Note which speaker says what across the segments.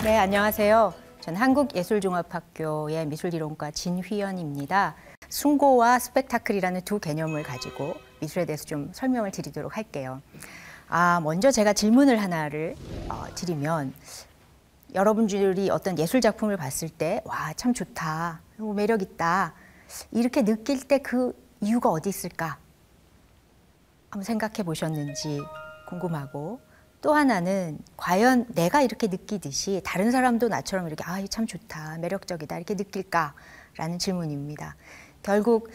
Speaker 1: 네, 안녕하세요. 전 한국예술종합학교의 미술이론과 진휘연입니다. 숭고와 스펙타클이라는 두 개념을 가지고 미술에 대해서 좀 설명을 드리도록 할게요. 먼저 제가 질문을 하나를 드리면, 여러분들이 어떤 예술 작품을 봤을 때 와, 참 좋다, 매력 있다, 이렇게 느낄 때 그 이유가 어디 있을까? 한번 생각해 보셨는지 궁금하고, 또 하나는 과연 내가 이렇게 느끼듯이 다른 사람도 나처럼 이렇게 참 좋다, 매력적이다 이렇게 느낄까라는 질문입니다. 결국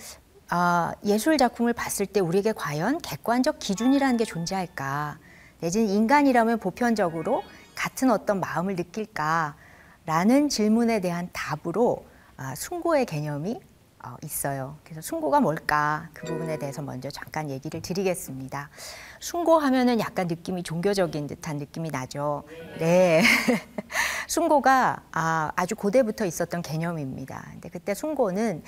Speaker 1: 예술 작품을 봤을 때 우리에게 과연 객관적 기준이라는 게 존재할까? 내지는 인간이라면 보편적으로 같은 어떤 마음을 느낄까라는 질문에 대한 답으로 숭고의 개념이 있어요. 그래서 숭고가 뭘까? 그 부분에 대해서 먼저 잠깐 얘기를 드리겠습니다. 숭고 하면은 약간 느낌이 종교적인 듯한 느낌이 나죠. 네. 숭고가 아주 고대부터 있었던 개념입니다. 근데 그때 숭고는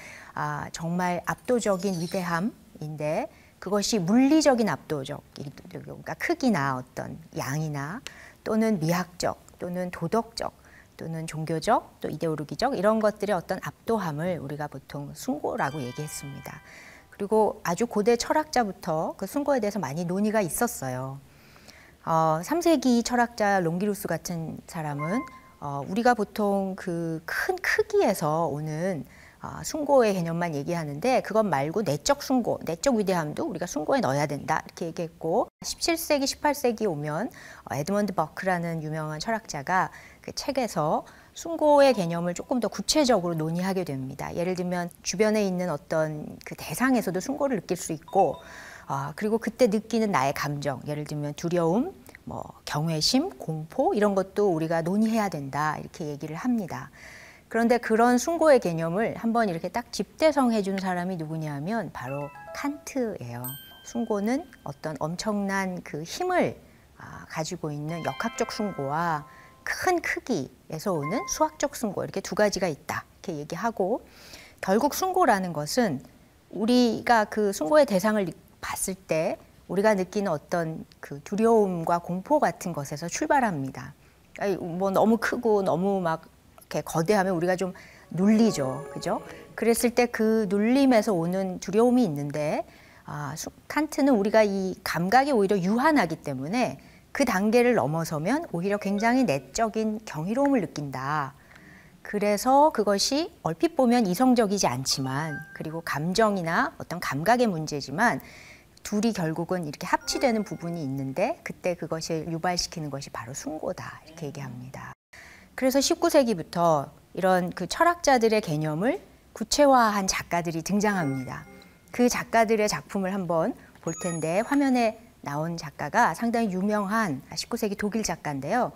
Speaker 1: 정말 압도적인 위대함인데, 그것이 물리적인 압도적, 그러니까 크기나 어떤 양이나 또는 미학적 또는 도덕적 또는 종교적, 또 이데올로기적 이런 것들의 어떤 압도함을 우리가 보통 숭고라고 얘기했습니다. 그리고 아주 고대 철학자부터 그 숭고에 대해서 많이 논의가 있었어요. 3세기 철학자 롱기루스 같은 사람은 우리가 보통 그 큰 크기에서 오는 숭고의 개념만 얘기하는데, 그것 말고 내적 숭고, 내적 위대함도 우리가 숭고에 넣어야 된다 이렇게 얘기했고, 17세기, 18세기 오면 에드먼드 버크라는 유명한 철학자가 그 책에서 숭고의 개념을 조금 더 구체적으로 논의하게 됩니다. 예를 들면 주변에 있는 어떤 그 대상에서도 숭고를 느낄 수 있고, 그리고 그때 느끼는 나의 감정, 예를 들면 두려움, 경외심, 공포 이런 것도 우리가 논의해야 된다 이렇게 얘기를 합니다. 그런데 그런 숭고의 개념을 한번 이렇게 딱 집대성해 준 사람이 누구냐면 바로 칸트예요. 숭고는 어떤 엄청난 그 힘을 가지고 있는 역학적 숭고와 큰 크기에서 오는 수학적 숭고, 이렇게 두 가지가 있다 이렇게 얘기하고, 결국 숭고라는 것은 우리가 그 숭고의 대상을 봤을 때 우리가 느끼는 어떤 그 두려움과 공포 같은 것에서 출발합니다. 너무 크고 너무 막 이렇게 거대하면 우리가 좀 눌리죠, 그죠? 그랬을 때 그 눌림에서 오는 두려움이 있는데, 칸트는 우리가 이 감각이 오히려 유한하기 때문에 그 단계를 넘어서면 오히려 굉장히 내적인 경이로움을 느낀다. 그래서 그것이 얼핏 보면 이성적이지 않지만, 그리고 감정이나 어떤 감각의 문제지만 둘이 결국은 이렇게 합치되는 부분이 있는데, 그때 그것을 유발시키는 것이 바로 숭고다 이렇게 얘기합니다. 그래서 19세기부터 이런 그 철학자들의 개념을 구체화한 작가들이 등장합니다. 그 작가들의 작품을 한번 볼 텐데, 화면에 나온 작가가 상당히 유명한 19세기 독일 작가인데요.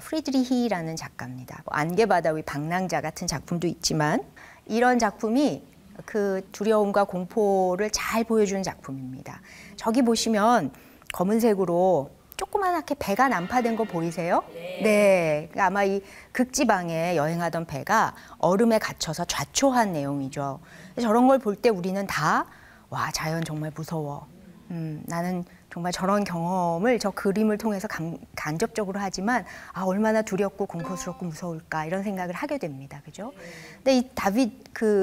Speaker 1: 프리드리히라는 작가입니다. 안개바다 위 방랑자 같은 작품도 있지만, 이런 작품이 그 두려움과 공포를 잘 보여주는 작품입니다. 저기 보시면 검은색으로 조그맣게 배가 난파된 거 보이세요? 네. 아마 이 극지방에 여행하던 배가 얼음에 갇혀서 좌초한 내용이죠. 저런 걸 볼 때 우리는 다, 와, 자연 정말 무서워. 나는 정말 저런 경험을 저 그림을 통해서 간접적으로 하지만 얼마나 두렵고 공포스럽고 무서울까 이런 생각을 하게 됩니다. 그죠? 근데 이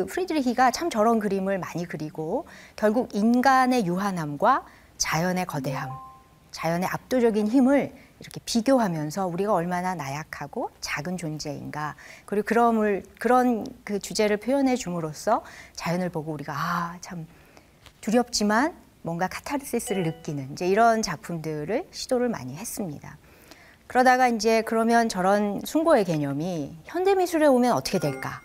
Speaker 1: 프리드리히가 참 저런 그림을 많이 그리고, 결국 인간의 유한함과 자연의 거대함, 자연의 압도적인 힘을 이렇게 비교하면서 우리가 얼마나 나약하고 작은 존재인가, 그리고 그런 그 주제를 표현해 줌으로써 자연을 보고 우리가 참 두렵지만 뭔가 카타르시스를 느끼는 이제 이런 작품들을 시도를 많이 했습니다. 그러다가 이제 그러면 저런 숭고의 개념이 현대미술에 오면 어떻게 될까?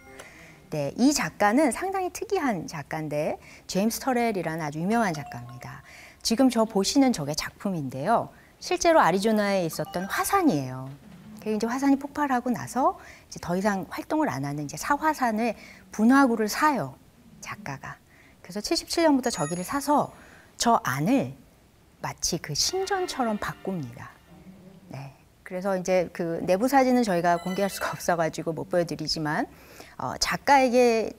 Speaker 1: 네, 이 작가는 상당히 특이한 작가인데, 제임스 터렐이라는 아주 유명한 작가입니다. 지금 저 보시는 저게 작품인데요. 실제로 아리조나에 있었던 화산이에요. 이제 화산이 폭발하고 나서 이제 더 이상 활동을 안 하는 이제 사화산의 분화구를 사요, 작가가. 그래서 77년부터 저기를 사서 저 안을 마치 그 신전처럼 바꿉니다. 네. 그래서 이제 그 내부 사진은 저희가 공개할 수가 없어가지고 못 보여드리지만, 작가에게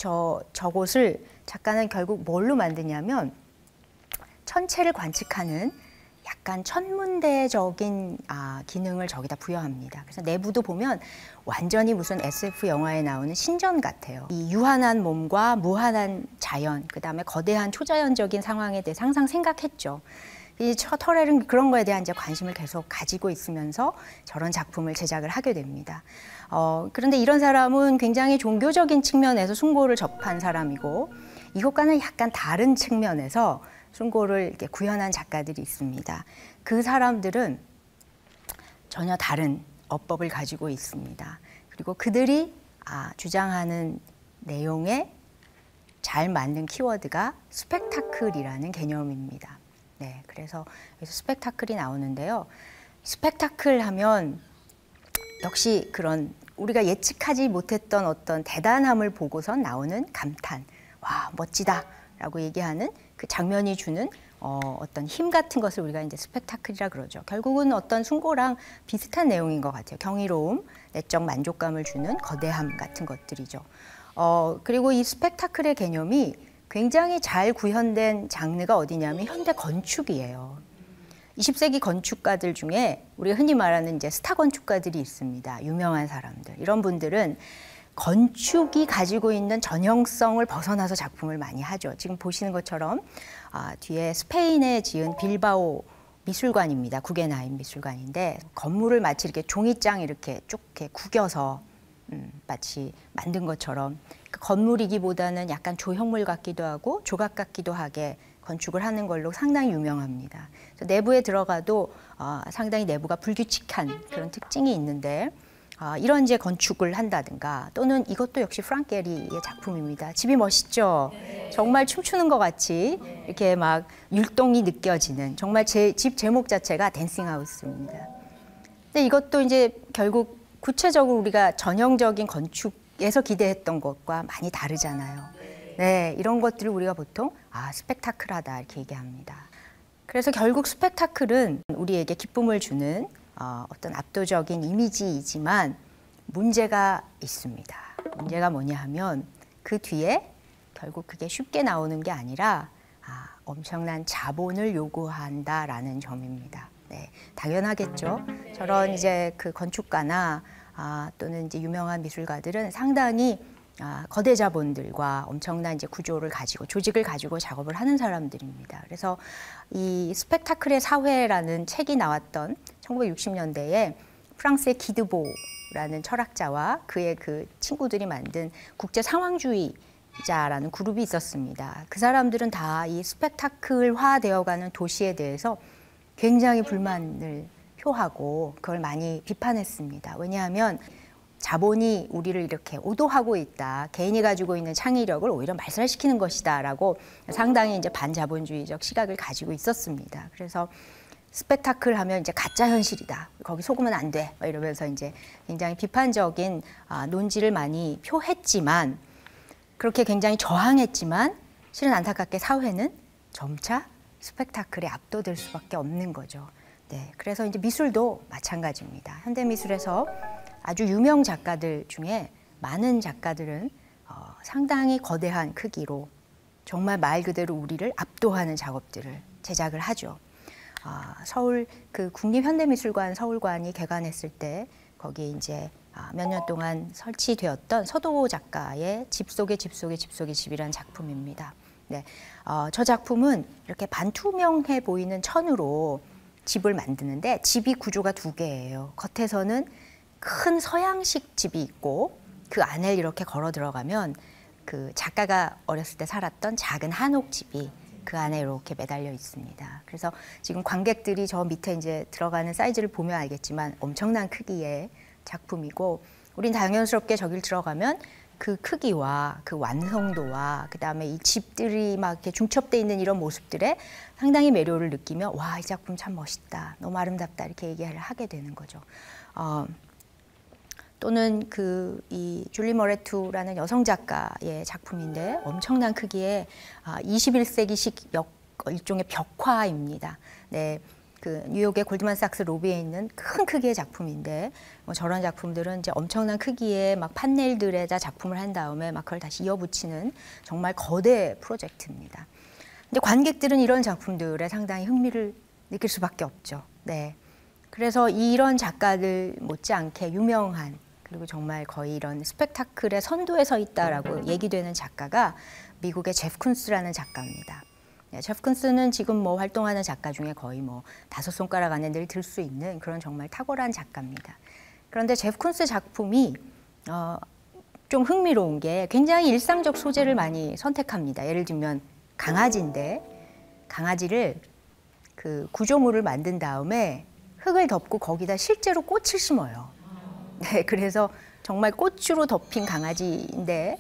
Speaker 1: 저곳을 작가는 결국 뭘로 만드냐면, 천체를 관측하는 약간 천문대적인 기능을 저기다 부여합니다. 그래서 내부도 보면 완전히 무슨 SF 영화에 나오는 신전 같아요. 이 유한한 몸과 무한한 자연, 그다음에 거대한 초자연적인 상황에 대해서 항상 생각했죠. 이 터렐은 그런 거에 대한 이제 관심을 계속 가지고 있으면서 저런 작품을 제작을 하게 됩니다. 그런데 이런 사람은 굉장히 종교적인 측면에서 숭고를 접한 사람이고, 이것과는 약간 다른 측면에서 숭고를 이렇게 구현한 작가들이 있습니다. 그 사람들은 전혀 다른 어법을 가지고 있습니다. 그리고 그들이 주장하는 내용에 잘 맞는 키워드가 스펙타클이라는 개념입니다. 네, 그래서 여기서 스펙타클이 나오는데요. 스펙타클 하면 역시 그런 우리가 예측하지 못했던 어떤 대단함을 보고선 나오는 감탄, 와, 멋지다 라고 얘기하는 그 장면이 주는 어떤 힘 같은 것을 우리가 이제 스펙타클이라 그러죠. 결국은 어떤 숭고랑 비슷한 내용인 것 같아요. 경이로움, 내적 만족감을 주는 거대함 같은 것들이죠. 그리고 이 스펙타클의 개념이 굉장히 잘 구현된 장르가 어디냐면 현대 건축이에요. 20세기 건축가들 중에 우리가 흔히 말하는 이제 스타 건축가들이 있습니다. 유명한 사람들. 이런 분들은 건축이 가지고 있는 전형성을 벗어나서 작품을 많이 하죠. 지금 보시는 것처럼 뒤에 스페인에 지은 빌바오 미술관입니다. 구겐하임 미술관인데 건물을 마치 이렇게 종이장 이렇게 쭉 이렇게 구겨서 마치 만든 것처럼 그 건물이기보다는 약간 조형물 같기도 하고 조각 같기도 하게 건축을 하는 걸로 상당히 유명합니다. 그래서 내부에 들어가도 상당히 내부가 불규칙한 그런 특징이 있는데 이런 이제 건축을 한다든가 또는 이것도 역시 프랑크 게리의 작품입니다. 집이 멋있죠? 정말 춤추는 것 같이 이렇게 막 율동이 느껴지는 정말 집 제목 자체가 댄싱 하우스입니다. 근데 이것도 이제 결국 구체적으로 우리가 전형적인 건축에서 기대했던 것과 많이 다르잖아요. 네, 이런 것들을 우리가 보통 스펙타클하다 이렇게 얘기합니다. 그래서 결국 스펙타클은 우리에게 기쁨을 주는 어떤 압도적인 이미지이지만 문제가 있습니다. 문제가 뭐냐 하면 그 뒤에 결국 그게 쉽게 나오는 게 아니라 엄청난 자본을 요구한다라는 점입니다. 네, 당연하겠죠. 저런 이제 그 건축가나 또는 이제 유명한 미술가들은 상당히 거대 자본들과 엄청난 이제 구조를 가지고 조직을 가지고 작업을 하는 사람들입니다. 그래서 이 스펙타클의 사회라는 책이 나왔던 1960년대에 프랑스의 기드보라는 철학자와 그의 그 친구들이 만든 국제 상황주의자라는 그룹이 있었습니다. 그 사람들은 다 이 스펙타클화되어가는 도시에 대해서 굉장히 불만을 표하고 그걸 많이 비판했습니다. 왜냐하면 자본이 우리를 이렇게 오도하고 있다. 개인이 가지고 있는 창의력을 오히려 말살시키는 것이다라고 상당히 이제 반자본주의적 시각을 가지고 있었습니다. 그래서 스펙타클 하면 이제 가짜 현실이다. 거기 속으면 안 돼. 이러면서 이제 굉장히 비판적인 논지를 많이 표했지만 그렇게 굉장히 저항했지만 실은 안타깝게 사회는 점차 스펙타클에 압도될 수밖에 없는 거죠. 네, 그래서 이제 미술도 마찬가지입니다. 현대 미술에서 아주 유명 작가들 중에 많은 작가들은 상당히 거대한 크기로 정말 말 그대로 우리를 압도하는 작업들을 제작을 하죠. 서울 그 국립현대미술관 서울관이 개관했을 때 거기 이제 몇 년 동안 설치되었던 서도 작가의 집 속의 집 속의 집 속의 집이라는 작품입니다. 네, 저 작품은 이렇게 반투명해 보이는 천으로 집을 만드는데 집이 구조가 두 개예요. 겉에서는 큰 서양식 집이 있고 그 안에 이렇게 걸어 들어가면 그 작가가 어렸을 때 살았던 작은 한옥집이 그 안에 이렇게 매달려 있습니다. 그래서 지금 관객들이 저 밑에 이제 들어가는 사이즈를 보면 알겠지만 엄청난 크기의 작품이고 우린 당연스럽게 저길 들어가면 그 크기와 그 완성도와 그다음에 이 집들이 막 이렇게 중첩돼 있는 이런 모습들에 상당히 매료를 느끼며 와, 이 작품 참 멋있다. 너무 아름답다. 이렇게 얘기를 하게 되는 거죠. 또는 이 줄리 모레투라는 여성 작가의 작품인데 엄청난 크기의 21세기식 일종의 벽화입니다. 네, 그 뉴욕의 골드만삭스 로비에 있는 큰 크기의 작품인데 저런 작품들은 이제 엄청난 크기의 막 판넬들에다 작품을 한 다음에 막 그걸 다시 이어붙이는 정말 거대 프로젝트입니다. 근데 관객들은 이런 작품들에 상당히 흥미를 느낄 수밖에 없죠. 네. 그래서 이런 작가들 못지않게 유명한 그리고 정말 거의 이런 스펙타클의 선두에 서 있다라고 얘기되는 작가가 미국의 제프 쿤스라는 작가입니다. 네, 제프 쿤스는 지금 뭐 활동하는 작가 중에 거의 뭐 5손가락 안에 늘 들 수 있는 그런 정말 탁월한 작가입니다. 그런데 제프 쿤스 작품이 좀 흥미로운 게 굉장히 일상적 소재를 많이 선택합니다. 예를 들면 강아지인데 강아지를 그 구조물을 만든 다음에 흙을 덮고 거기다 실제로 꽃을 심어요. 네, 그래서 정말 꽃으로 덮인 강아지인데,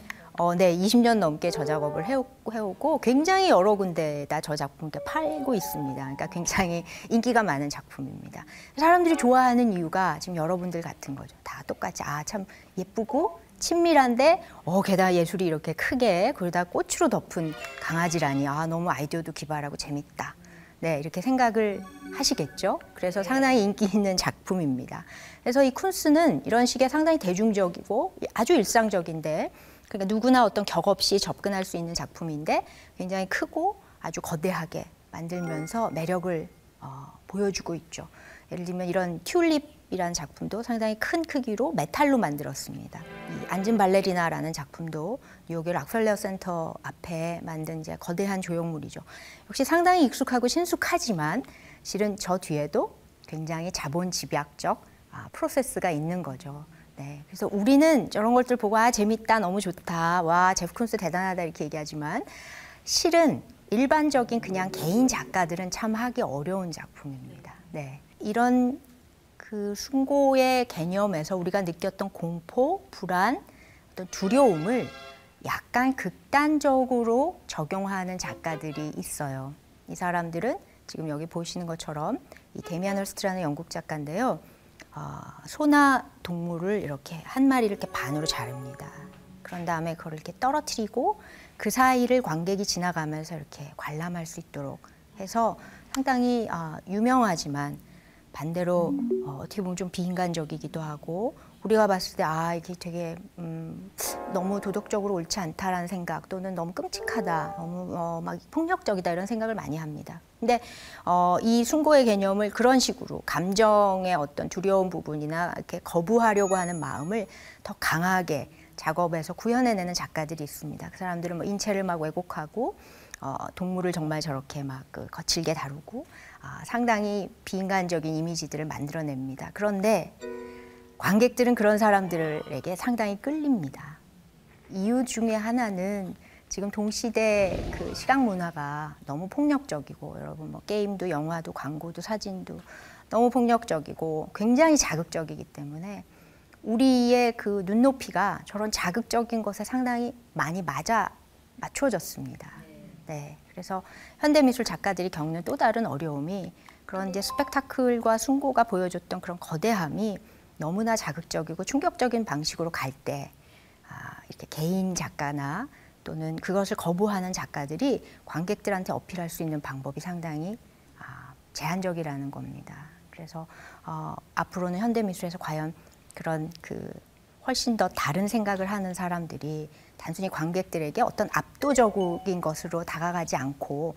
Speaker 1: 네, 20년 넘게 저 작업을 해오고 굉장히 여러 군데에다 저 작품 팔고 있습니다. 그러니까 굉장히 인기가 많은 작품입니다. 사람들이 좋아하는 이유가 지금 여러분들 같은 거죠. 다 똑같이 참 예쁘고 친밀한데 게다가 예술이 이렇게 크게 그러다 꽃으로 덮은 강아지라니 너무 아이디어도 기발하고 재밌다. 네, 이렇게 생각을 하시겠죠. 그래서 상당히 인기 있는 작품입니다. 그래서 이 쿤스는 이런 식의 상당히 대중적이고 아주 일상적인데 그러니까 누구나 어떤 격 없이 접근할 수 있는 작품인데 굉장히 크고 아주 거대하게 만들면서 매력을 보여주고 있죠. 예를 들면 이런 튤립이라는 작품도 상당히 큰 크기로 메탈로 만들었습니다. 이 앉은 발레리나라는 작품도 뉴욕의 락펠러 센터 앞에 만든 이제 거대한 조형물이죠. 역시 상당히 익숙하고 신숙하지만 실은 저 뒤에도 굉장히 자본집약적 프로세스가 있는 거죠. 네, 그래서 우리는 저런 것들 보고 재밌다, 너무 좋다, 와 제프 쿤스 대단하다 이렇게 얘기하지만 실은 일반적인 그냥 개인 작가들은 참 하기 어려운 작품입니다. 네, 이런 그 숭고의 개념에서 우리가 느꼈던 공포, 불안, 어떤 두려움을 약간 극단적으로 적용하는 작가들이 있어요. 이 사람들은 지금 여기 보시는 것처럼 이 데미안 허스트라는 영국 작가인데요. 소나 동물을 이렇게 한 마리를 이렇게 반으로 자릅니다. 그런 다음에 그걸 이렇게 떨어뜨리고 그 사이를 관객이 지나가면서 이렇게 관람할 수 있도록 해서 상당히 유명하지만 반대로 어떻게 보면 좀 비인간적이기도 하고 우리가 봤을 때 이게 되게 너무 도덕적으로 옳지 않다라는 생각 또는 너무 끔찍하다, 너무 막 폭력적이다 이런 생각을 많이 합니다. 근데 이 숭고의 개념을 그런 식으로 감정의 어떤 두려운 부분이나 이렇게 거부하려고 하는 마음을 더 강하게 작업에서 구현해내는 작가들이 있습니다. 그 사람들은 뭐 인체를 막 왜곡하고 동물을 정말 저렇게 막 거칠게 다루고 상당히 비인간적인 이미지들을 만들어냅니다. 그런데 관객들은 그런 사람들에게 상당히 끌립니다. 이유 중에 하나는 지금 동시대 그 시각 문화가 너무 폭력적이고 여러분 뭐 게임도 영화도 광고도 사진도 너무 폭력적이고 굉장히 자극적이기 때문에 우리의 그 눈높이가 저런 자극적인 것에 상당히 많이 맞춰졌습니다. 네, 그래서 현대미술 작가들이 겪는 또 다른 어려움이 그런 이제 스펙타클과 숭고가 보여줬던 그런 거대함이 너무나 자극적이고 충격적인 방식으로 갈 때 이렇게 개인 작가나 또는 그것을 거부하는 작가들이 관객들한테 어필할 수 있는 방법이 상당히 제한적이라는 겁니다. 그래서 앞으로는 현대미술에서 과연 그런 훨씬 더 다른 생각을 하는 사람들이 단순히 관객들에게 어떤 압도적인 것으로 다가가지 않고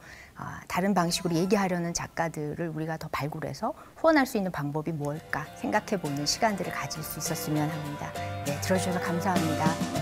Speaker 1: 다른 방식으로 얘기하려는 작가들을 우리가 더 발굴해서 후원할 수 있는 방법이 뭘까 생각해보는 시간들을 가질 수 있었으면 합니다. 네, 들어주셔서 감사합니다.